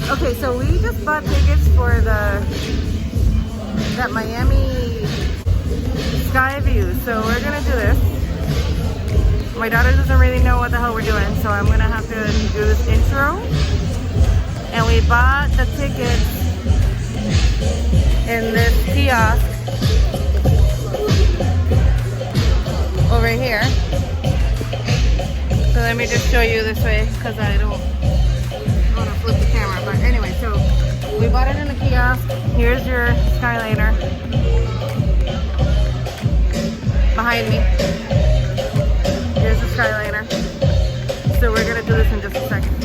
Okay, so we just bought tickets for that Miami Skyviews. So we're gonna do this. My daughter doesn't really know what the hell we're doing, so I'm gonna have to do this intro. And we bought the tickets in this kiosk over here. So let me just show you this way because I don't want to flip the camera. But anyway, so we bought it in the kiosk. Here's your skyliner behind me. Here's the skyliner. So we're gonna do this in just a second.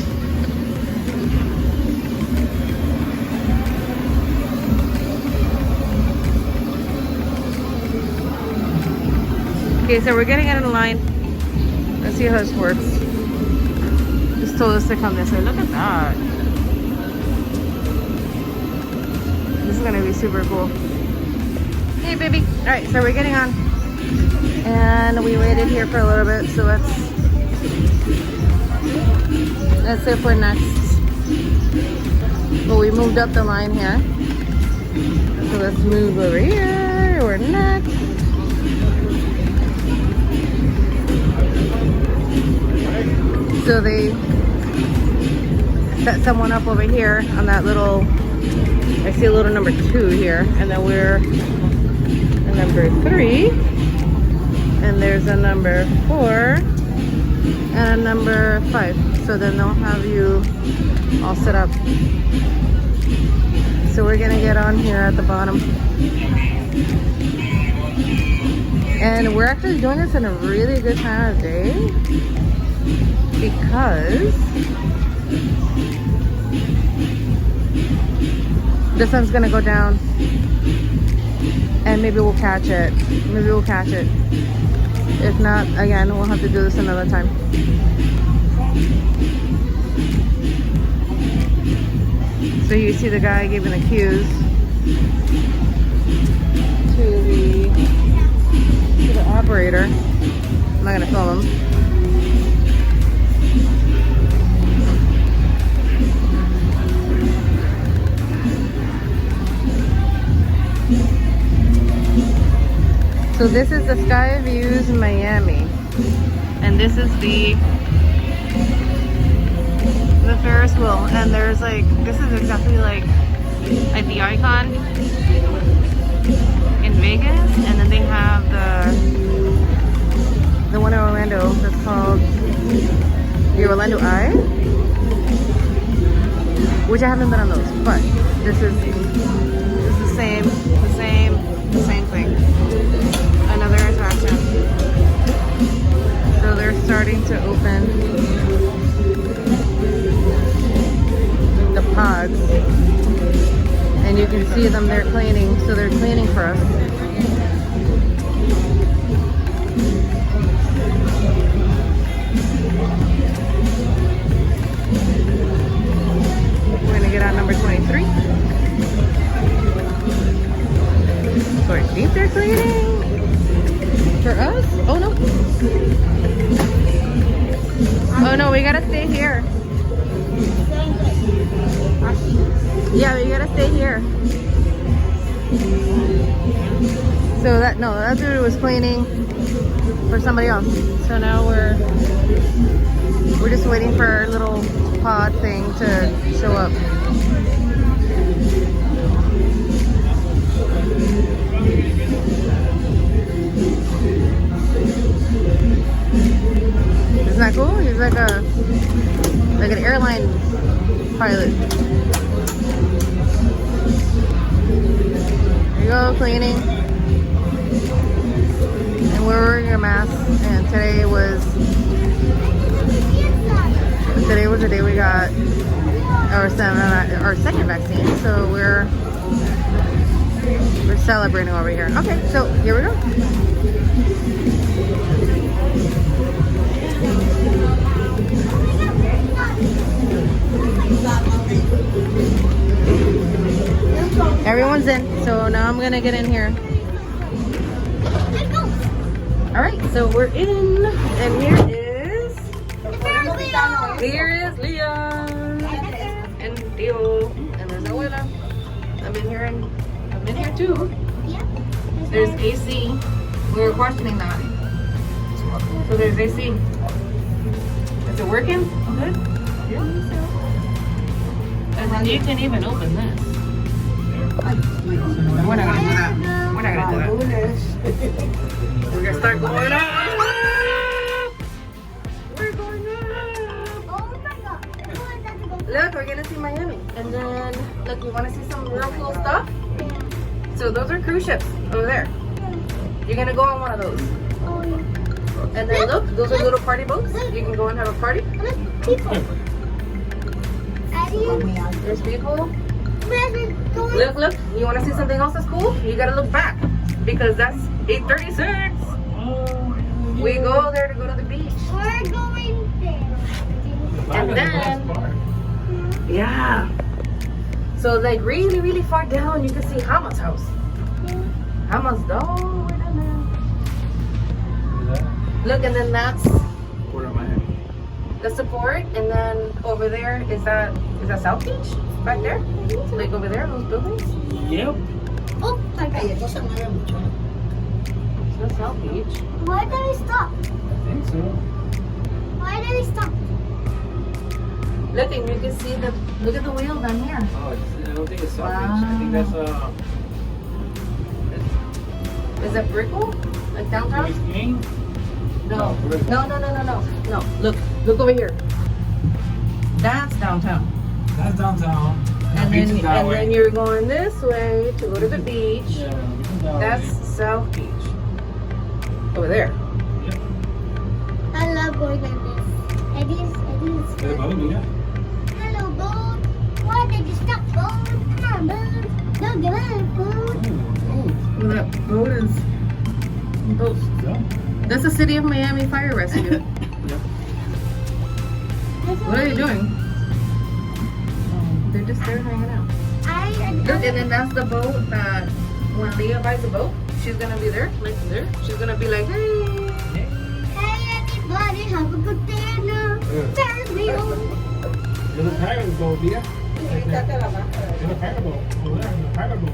Okay, so we're getting in line. Let's see how this works. Just told us to come this way. Look at that. This is gonna be super cool. Hey, baby. All right, so we're getting on. And we waited here for a little bit, so let's see if we're next. Well, we moved up the line here. So let's move over here. We're next. So they set someone up over here on that little, I see a little number 2 here, and then we're at number 3, and there's a number 4, and a number 5. So then they'll have you all set up. So we're gonna get on here at the bottom. And we're actually doing this in a really good time of day, because the sun's gonna go down and maybe we'll catch it. Maybe we'll catch it. If not, again, we'll have to do this another time. So you see the guy giving the cues to the operator. I'm not gonna film him. So this is the Skyviews Miami, and this is the Ferris wheel, and there's like, this is exactly like the Icon in Vegas, and then they have the one in Orlando that's called the Orlando Eye, which I haven't been on those, but this is the same thing. Another attraction. So they're starting to open the pods, and you can see them, they're cleaning, so they're cleaning for us. We're gonna get on number 23. So I think they're cleaning for us. Oh no. Oh no, we gotta stay here. Yeah, we gotta stay here. So that dude was cleaning for somebody else. So now we're just waiting for our little pod thing to show up. Isn't that cool? He's like an airline pilot. There you go, cleaning. And we're wearing a mask. And today was the day we got our second vaccine. So we're celebrating over here. Okay, so here we go. Everyone's in, so now I'm gonna get in here. Alright, so we're in, and here is Leah. I've been here too. Yeah. There's AC. We were questioning that. So there's AC. Is it working? Good? Yeah. And then you can even open this. We're not gonna do that. We're not gonna do that. We're gonna start going up. We're going up. Oh my god. Look, we're gonna see Miami. And then, look, you wanna see some real cool stuff? So those are cruise ships over there. You're gonna go on one of those. Oh yeah. And then look, those are little party boats. You can go and have a party. Look, people. There's people. Going. Look, look. You wanna see something else that's cool? You gotta look back. Because that's 836. We go there to go to the beach. We're going there. And then, yeah. So like really, really far down, you can see Hama's house. Hama's down. Way down there. Look, and then that's the support, and then over there is that South Beach back there? Like over there, those buildings? Yep. Oh my god. It's not South Beach. Why did we stop? I think so. Why did we stop? Look, and you can see look at the wheel down here. Oh, I don't think it's South Beach. I think that's Is that Brickell? Like downtown? Biscayne? No. No. Look over here. That's downtown. That's downtown. And the beach is that way. then you're going this way to go to the beach. Yeah, the beach is that That's way. South Beach. Over there. Yep. I love going like this. Eddie's There's a boat, yeah. Hello, boat. Why did you stop, boat? Come on, boat. Don't get out, boat. Well, that boat is boat. Yeah. That's the City of Miami Fire Rescue. Yep. What are you doing? They're just there hanging out. Look, and then that's the boat that when Leah buys a boat, she's gonna be there, like there. She's gonna be like, hey. Hey, everybody, have a good day now. Ferris wheel. There's a pirate boat, yeah. There's a pirate boat. Over there, there's a pirate boat.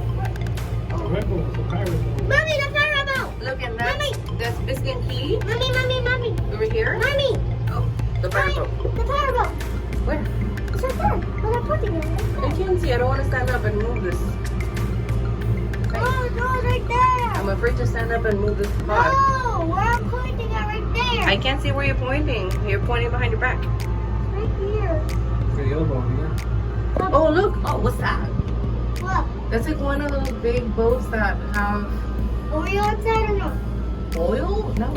A red boat, it's a pirate boat. Mommy, the fire boat. Look, and Mommy. that's Biscayne Key Mommy. over here. Mommy. Oh, the fire boat. The fire boat. Where? It's right there. When I'm putting it. I can't see. I don't want to stand up and move this. Oh, no, it's right there. I'm afraid to stand up and move this pod. No, we're pointing it right there. I can't see where you're pointing. You're pointing behind your back. Right here. It's the yellow boat, yeah. Oh, look. Oh, what's that? What? That's like one of those big boats that have Oreo outside or no? oil? No.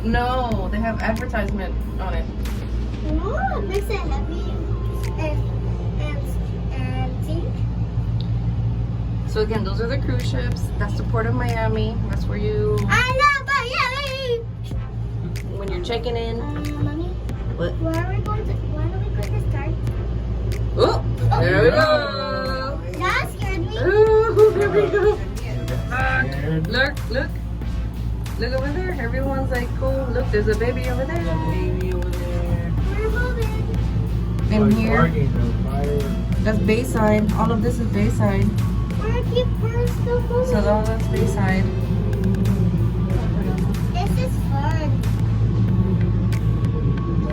No, they have advertisement on it. No, it makes it heavy and pink. So again, those are the cruise ships. That's the port of Miami. That's where you, I love Miami. when you're checking in. Mommy, What? why don't we go to start? Oh, there we go. That scared me. Oh, here we go. Scared. Look over there. Everyone's like, cool. Look, there's a baby over there. Baby over there. We're moving. And here, Parking, the fire. that's Bayside. All of this is Bayside. We're still moving. So all that's Bayside. This is fun.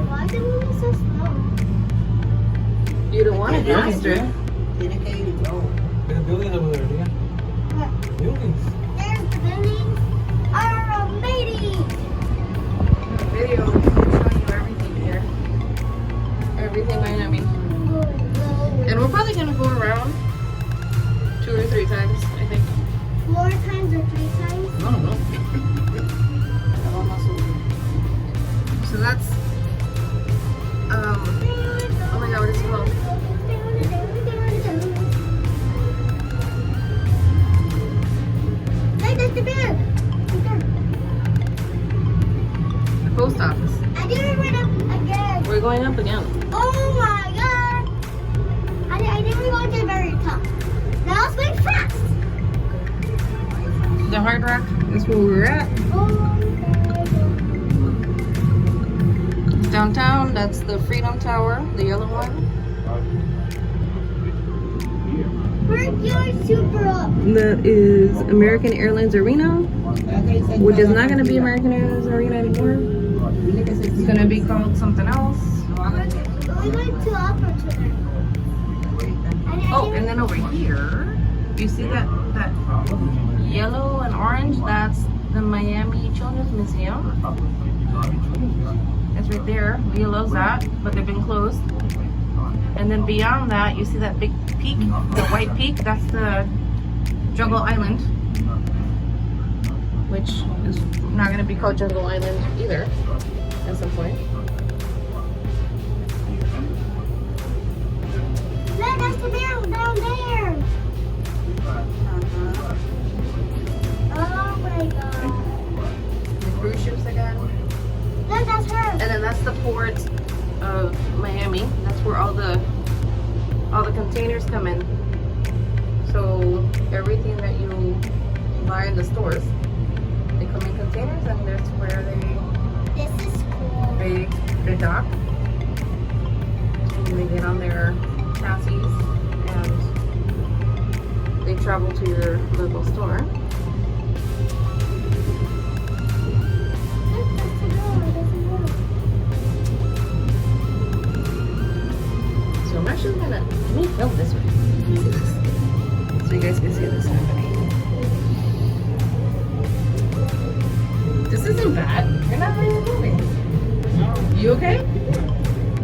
Why are we moving so slow? You don't want to do this, Drew. There's buildings over there, yeah. What? Buildings. There's the buildings. Are amazing. Video showing you everything here. Everything Miami. And we're probably gonna go around 2 or 3 times, I think. 4 times or 3 times? I don't know. So that's oh my god, what is it called? Hey, that's the bed. The post office. I didn't went up again. We're going up again. Oh my god. I didn't go to the very top. Now it's going fast. The Hard Rock is where we're at. Oh my god. Downtown, that's the Freedom Tower, the yellow one. Here. Brickyard super up. That is American Airlines Arena, which is not going to be American Airlines Arena anymore. It's going to be called something else. We went to Opportunity. Oh, and then over here, you see that yellow and orange? That's the Miami Children's Museum. It's right there. Leah loves that, but they've been closed. And then beyond that, you see that big peak, the white peak. That's the Jungle Island, which is not going to be called Jungle Island either at some point. Look, that's the bear down there. Oh my god. The cruise ships again. Look, that's her. And then that's the port of Miami. That's where all the containers come in. So everything that you buy in the stores, they come in containers, and that's where This is cool. they dock. And they get on their chassis and they travel to your local store. Look, that's the door. That's the door. So I'm actually gonna let me film this way, so you guys can see this happening. This isn't bad. You're not really moving. No. You okay?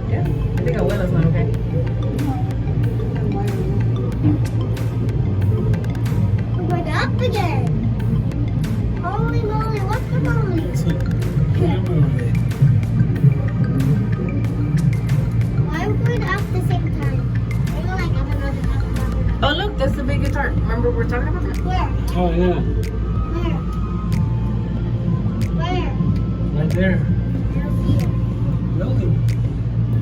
Yeah. I think Abuela's not okay. We're up again. Holy moly, what's the moly? Why are we going up at the same time? We're going like up another. Oh look, that's the big guitar. Remember we're talking about that? Where? Oh yeah, Where? right there. I don't see it. Building.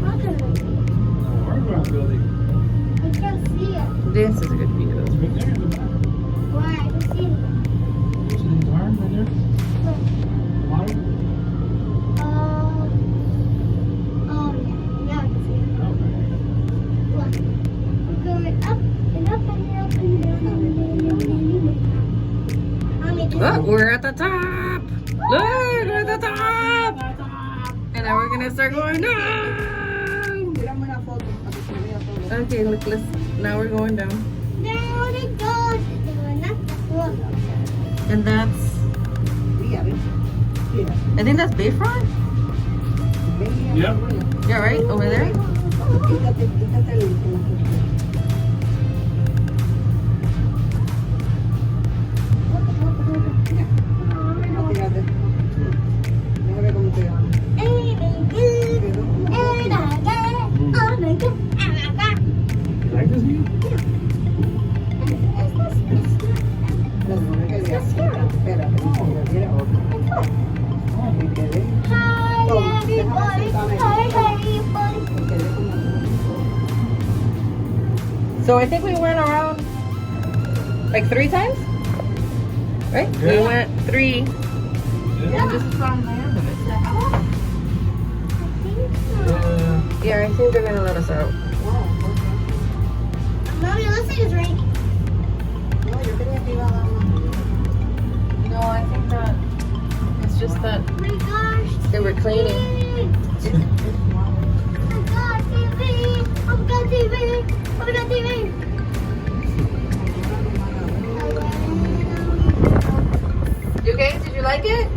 What the? Hardware building. I can't see it. This is a good video. It's right there in the back. Why? I don't see it. You see the arm right there? Where? Bottom? Oh yeah. Yeah, I can see it. Okay. Look. We're going up and up and up and down and down. Mommy, this Look, we're at the top. Look, we're at the top. And now we're gonna start going down. Okay, look, now we're going down. down it goes. Not the floor. And that's, I think that's Bayfront. Yep. Yeah, right? Over there? You like this view? So I think we went around like 3 times, right? We Yeah. went 3, Yeah. and this is on the end of it. Yeah. Yeah, I think they're gonna let us out. Mommy, let's take a drink. No, I think that it's just that Oh my gosh. they were cleaning. Oh my god, TV! Oh my god, TV! Oh my god, TV! You okay? Did you like it?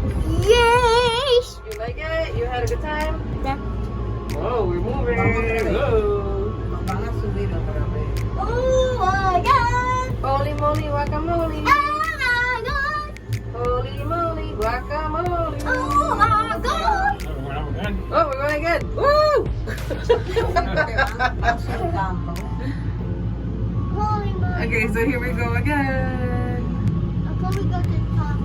Yes! You like it? You had a good time? Yeah. Whoa, we're moving. Whoa. Oh my god! Holy moly guacamole. Oh my god! Holy moly guacamole. Oh my god! Oh, we're going again. Woo! Holy moly. Okay, so here we go again. How come we go to the top?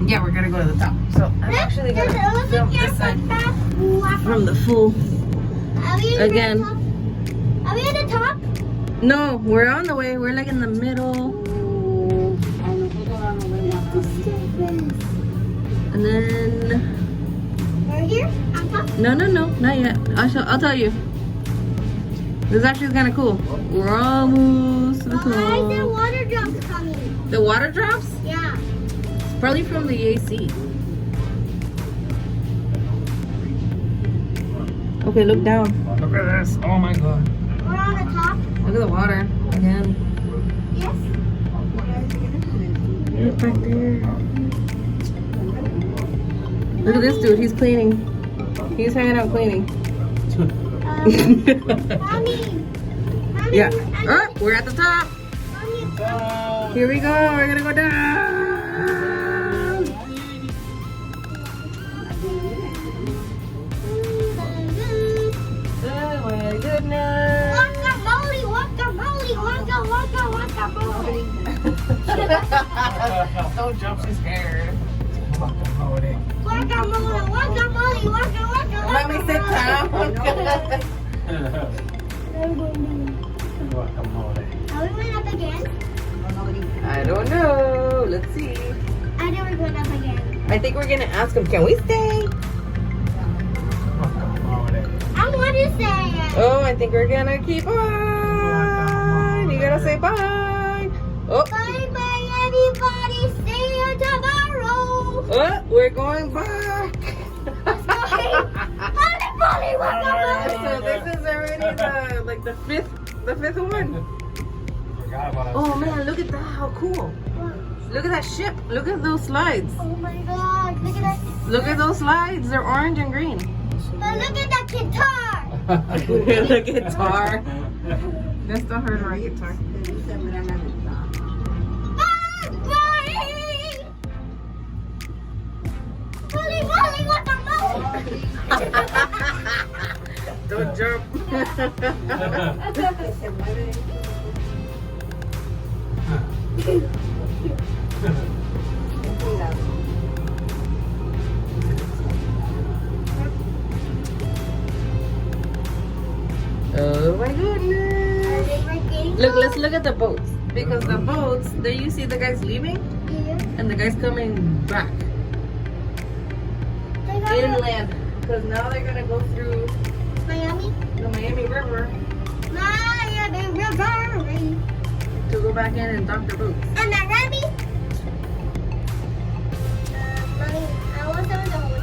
Yeah, we're gonna go to the top. So I'm actually There's gonna an film elephant this side here. from the full. Are we Again. Are we at the top? No, we're on the way. We're like in the middle. And then We're here on top. no, not yet. I'll tell you. This actually is kind of cool. We're almost to the Why is there pool. water drops coming? The water drops? Yeah. It's probably from the AC. Okay, look down. Look at this. Oh my god. We're on the top. Look at the water again. Yes. Look back there. Look at this dude. He's cleaning. He's hanging out cleaning. Mommy. Mommy. Yeah. Oh, we're at the top. Mommy. Here we go. We're gonna go down. Oh my goodness. Guacamole, guacamole, guacamole. Don't jump. She's scared. Guacamole. Guacamole. Let me sit down. Guacamole. Are we going up again? I don't know. Let's see. I know we're going up again. I think we're gonna ask him, can we stay? Guacamole. I want to say it. Oh, I think we're gonna keep on. You gotta say bye. Oh, Bye bye everybody. See you tomorrow. oh, we're going back. So this is already the fifth one. Forgot about it. Oh man, look at that! How cool! Look at that ship! Look at those slides! Oh my god. Look at that. Look at those slides! They're orange and green. But look at that guitar. The guitar. That's the hard rock guitar. Don't jump. Oh my goodness. Look, let's look at the boats. Because the boats, there you see the guys leaving and the guys coming back inland. Because now they're gonna go through Miami. the Miami River Miami River. to go back in and dock their boats. And Miami. Mommy, I want some of the whole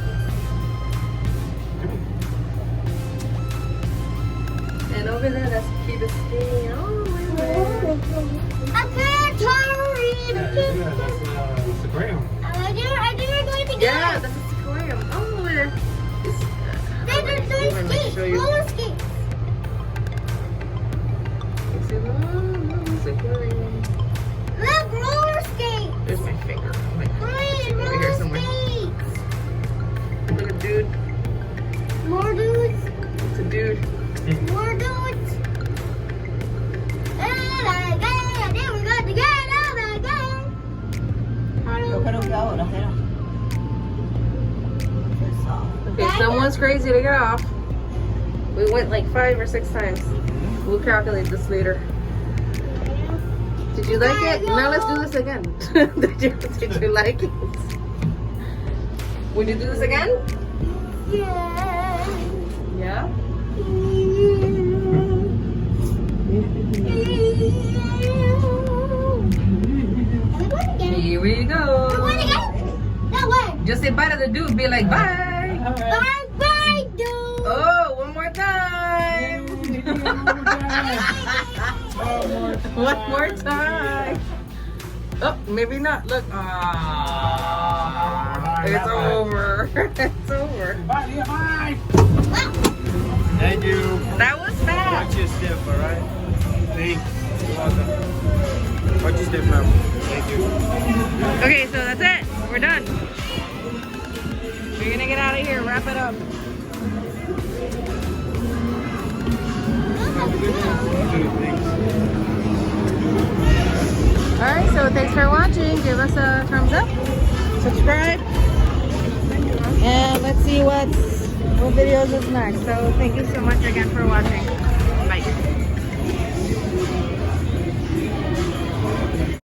And over there, that's Key Biscayne. Oh my god. I can't hurry. That's the ground. I do we're going to Yeah, get that's a aquarium. Oh, where? There's Let me skates. show you. Roller skates. It's a aquarium. Look, roller skates. There's my finger. Oh my god. Green Over here roller somewhere. skates. Look at dude. More dudes. It's a dude. More dudes. And again, then we got to get out again. Okay, someone's crazy to get off. We went like 5 or 6 times. We'll calculate this later. Did you like it? Now let's do this again. did you like it? Would you do this again? Yeah. Yeah. Here we go. Just say bye to the dude. Be like bye. Bye bye, dude. Oh, one more time. One more time. Oh, maybe not. Look. It's over. It's over. Bye, bye. Thank you. That was fast. Watch your step, alright? Thanks. You're welcome. Watch your step, ma'am. Thank you. Okay, so that's it. We're done. We're gonna get out of here. Wrap it up. Alright, so thanks for watching. Give us a thumbs up. Subscribe. And let's see what videos is next. So thank you so much again for watching.